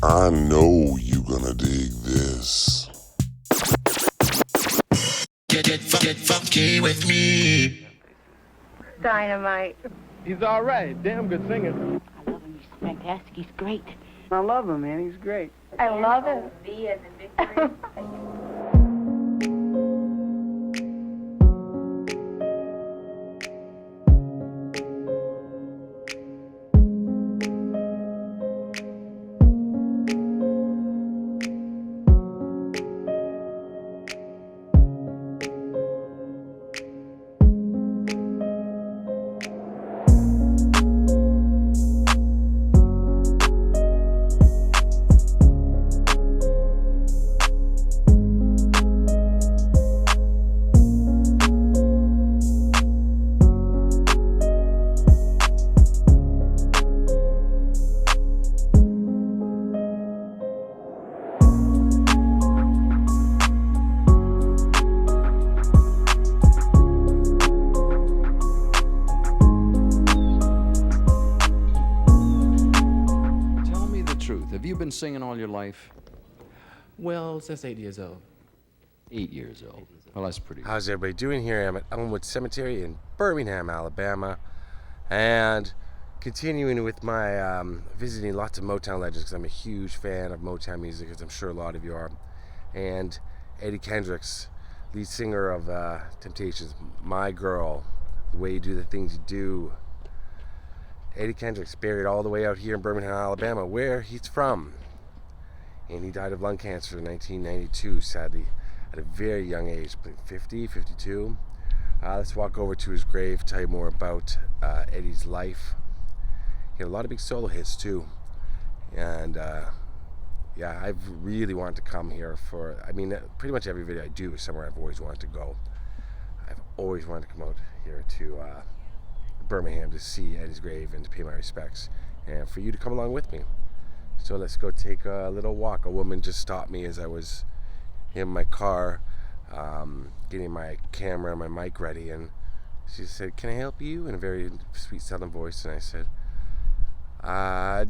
I know you gonna dig this. Get funky with me. Dynamite. He's all right. Damn good singer. I love him. He's fantastic. He's great. I love him, man. He's great. I love it. V as in victory. Have you been singing all your life? Well, since 8 years old. 8 years old. Well, that's pretty good. How's everybody doing here? I'm at Elmwood Cemetery in Birmingham, Alabama, and continuing with my visiting lots of Motown legends, because I'm a huge fan of Motown music, as I'm sure a lot of you are. And Eddie Kendricks, lead singer of Temptations, My Girl, The Way You Do the Things You Do. Eddie Kendricks buried all the way out here in Birmingham, Alabama, where he's from. And he died of lung cancer in 1992, sadly, at a very young age, 50, 52. Let's walk over to his grave, tell you more about Eddie's life. He had a lot of big solo hits, too. And, yeah, I've really wanted to come here for, I mean, pretty much every video I do is somewhere I've always wanted to go. I've always wanted to come out here to Birmingham to see Eddie's grave and to pay my respects, and for you to come along with me. So let's go take a little walk. A woman just stopped me as I was in my car getting my camera and my mic ready, and she said, "Can I help you?" in a very sweet southern voice. And I said,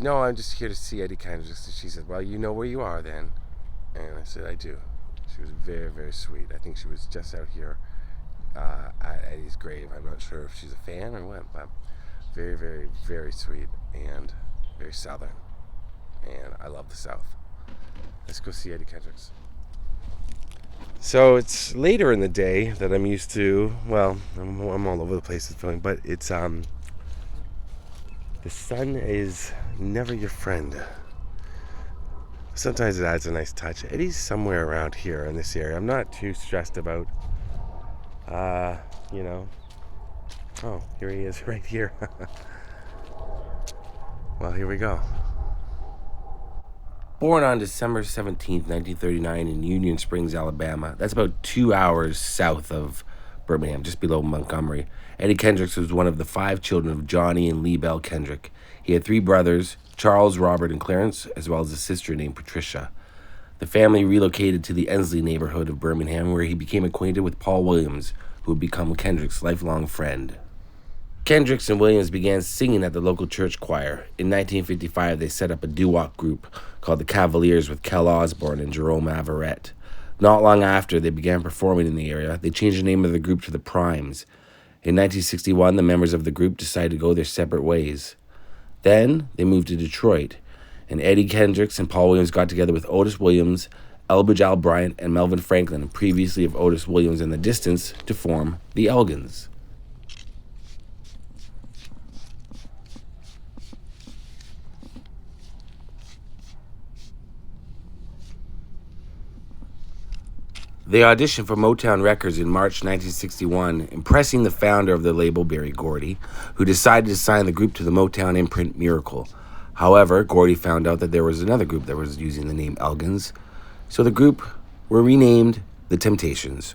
"No, I'm just here to see Eddie Kendricks." And she said, "Well, you know where you are then." And I said, "I do." She was very, very sweet. I think she was just out here at Eddie's grave. I'm not sure if she's a fan or what, but very, very, very sweet and very southern. And I love the South. Let's go see Eddie Kendricks. So it's later in the day that I'm used to. Well, I'm all over the place this feeling, but it's the sun is never your friend. Sometimes it adds a nice touch. Eddie's somewhere around here in this area. I'm not too stressed about you know. Oh, here he is right here. Well, here we go. Born on December 17th, 1939 in Union Springs, Alabama. That's about 2 hours south of Birmingham, just below Montgomery. Eddie Kendricks was one of the 5 children of Johnny and Lee Bell Kendrick. He had 3 brothers, Charles, Robert, and Clarence, as well as a sister named Patricia. The family relocated to the Ensley neighborhood of Birmingham, where he became acquainted with Paul Williams, who would become Kendrick's lifelong friend. Kendricks and Williams began singing at the local church choir. In 1955, they set up a doo-wop group called the Cavaliers with Kell Osborne and Jerome Averett. Not long after they began performing in the area, they changed the name of the group to the Primes. In 1961, the members of the group decided to go their separate ways. Then, they moved to Detroit, and Eddie Kendricks and Paul Williams got together with Otis Williams, Elbridge Bryant, and Melvin Franklin, previously of Otis Williams and the Distance, to form the Elgins. They auditioned for Motown Records in March 1961, impressing the founder of the label, Berry Gordy, who decided to sign the group to the Motown imprint Miracle. However, Gordy found out that there was another group that was using the name Elgins, so the group were renamed the Temptations.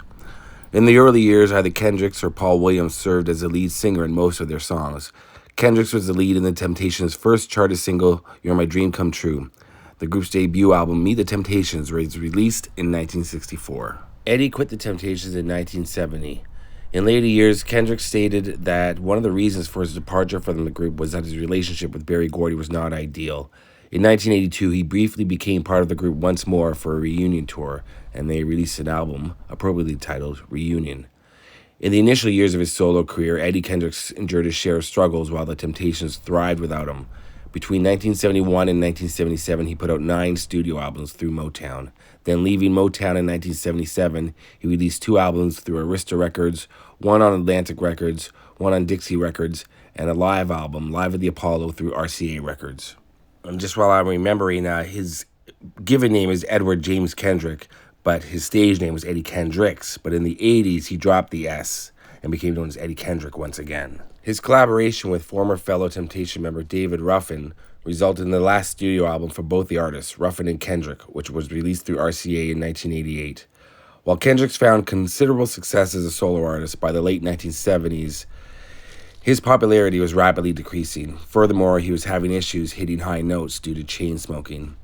In the early years, either Kendricks or Paul Williams served as the lead singer in most of their songs. Kendricks was the lead in the Temptations' first charted single, You're My Dream Come True. The group's debut album, Meet the Temptations, was released in 1964. Eddie quit the Temptations in 1970. In later years, Kendrick stated that one of the reasons for his departure from the group was that his relationship with Berry Gordy was not ideal. In 1982, he briefly became part of the group once more for a reunion tour, and they released an album appropriately titled Reunion. In the initial years of his solo career, Eddie Kendricks endured his share of struggles while the Temptations thrived without him. Between 1971 and 1977, he put out 9 studio albums through Motown. Then leaving Motown in 1977, he released 2 albums through Arista Records, one on Atlantic Records, one on Dixie Records, and a live album, Live at the Apollo, through RCA Records. And just while I'm remembering, his given name is Edward James Kendrick, but his stage name was Eddie Kendricks. But in the 80s, he dropped the S and became known as Eddie Kendrick once again. His collaboration with former fellow Temptation member David Ruffin resulted in the last studio album for both the artists, Ruffin and Kendrick, which was released through RCA in 1988. While Kendricks found considerable success as a solo artist by the late 1970s, his popularity was rapidly decreasing. Furthermore, he was having issues hitting high notes due to chain smoking.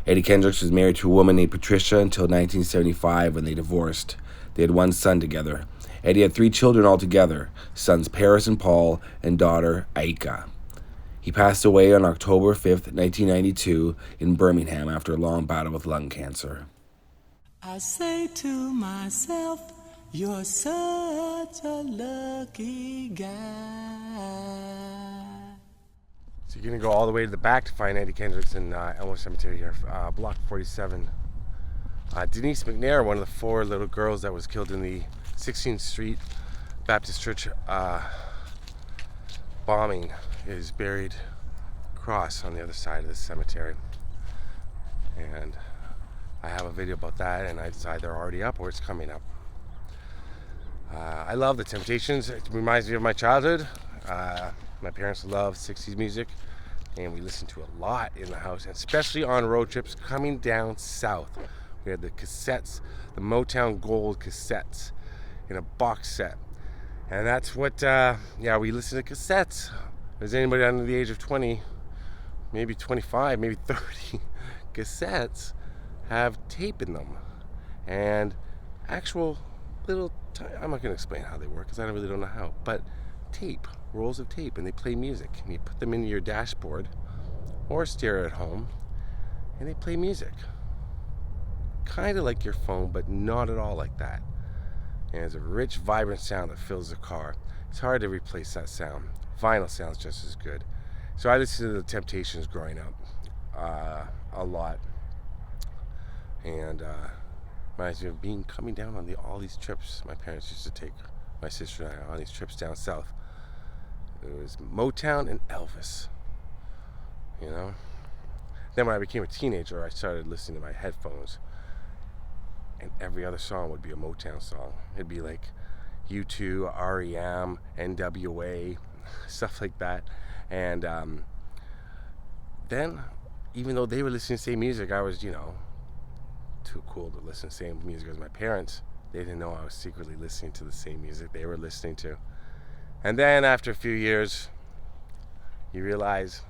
Eddie Kendricks was married to a woman named Patricia until 1975 when they divorced. They had 1 son together. Eddie had 3 children altogether, sons Paris and Paul, and daughter Aika. He passed away on October 5th, 1992 in Birmingham after a long battle with lung cancer. I say to myself, you're such a lucky guy. So you're going to go all the way to the back to find Eddie Kendricks in Elmwood Cemetery here, Block 47. Denise McNair, one of the 4 little girls that was killed in the 16th Street Baptist Church bombing, is buried across on the other side of the cemetery. And I have a video about that, and it's either already up or it's coming up. I love the Temptations. It reminds me of my childhood. My parents love 60s music, and we listened to a lot in the house, especially on road trips coming down south. We had the cassettes, the Motown Gold cassettes in a box set. And that's what, we listened to cassettes. Is anybody under the age of 20, maybe 25, maybe 30, cassettes have tape in them. And actual little, I'm not going to explain how they work because I really don't know how, but tape, rolls of tape, and they play music. And you put them into your dashboard or stereo at home, and they play music. Kind of like your phone, but not at all like that. And it's a rich, vibrant sound that fills the car. It's hard to replace that sound. Vinyl sounds just as good. So I listened to the Temptations growing up a lot. And reminds me of coming down on all these trips my parents used to take my sister and I on these trips down south. It was Motown and Elvis, you know. Then when I became a teenager, I started listening to my headphones, and every other song would be a Motown song. It'd be like U2, REM, NWA, stuff like that. And then, even though they were listening to the same music, I was, too cool to listen to the same music as my parents. They didn't know I was secretly listening to the same music they were listening to. And then after a few years, you realize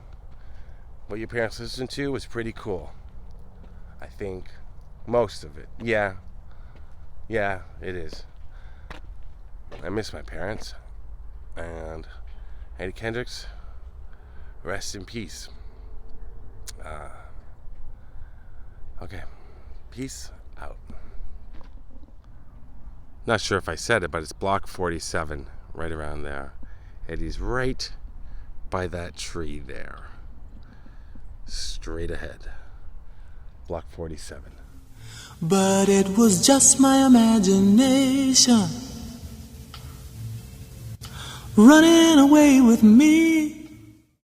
what your parents listened to was pretty cool. I think most of it. Yeah, it is. I miss my parents. And Eddie Kendricks, rest in peace. Okay, peace out. Not sure if I said it, but it's Block 47, right around there. Eddie's right by that tree there. Straight ahead. Block 47. But it was just my imagination running away with me.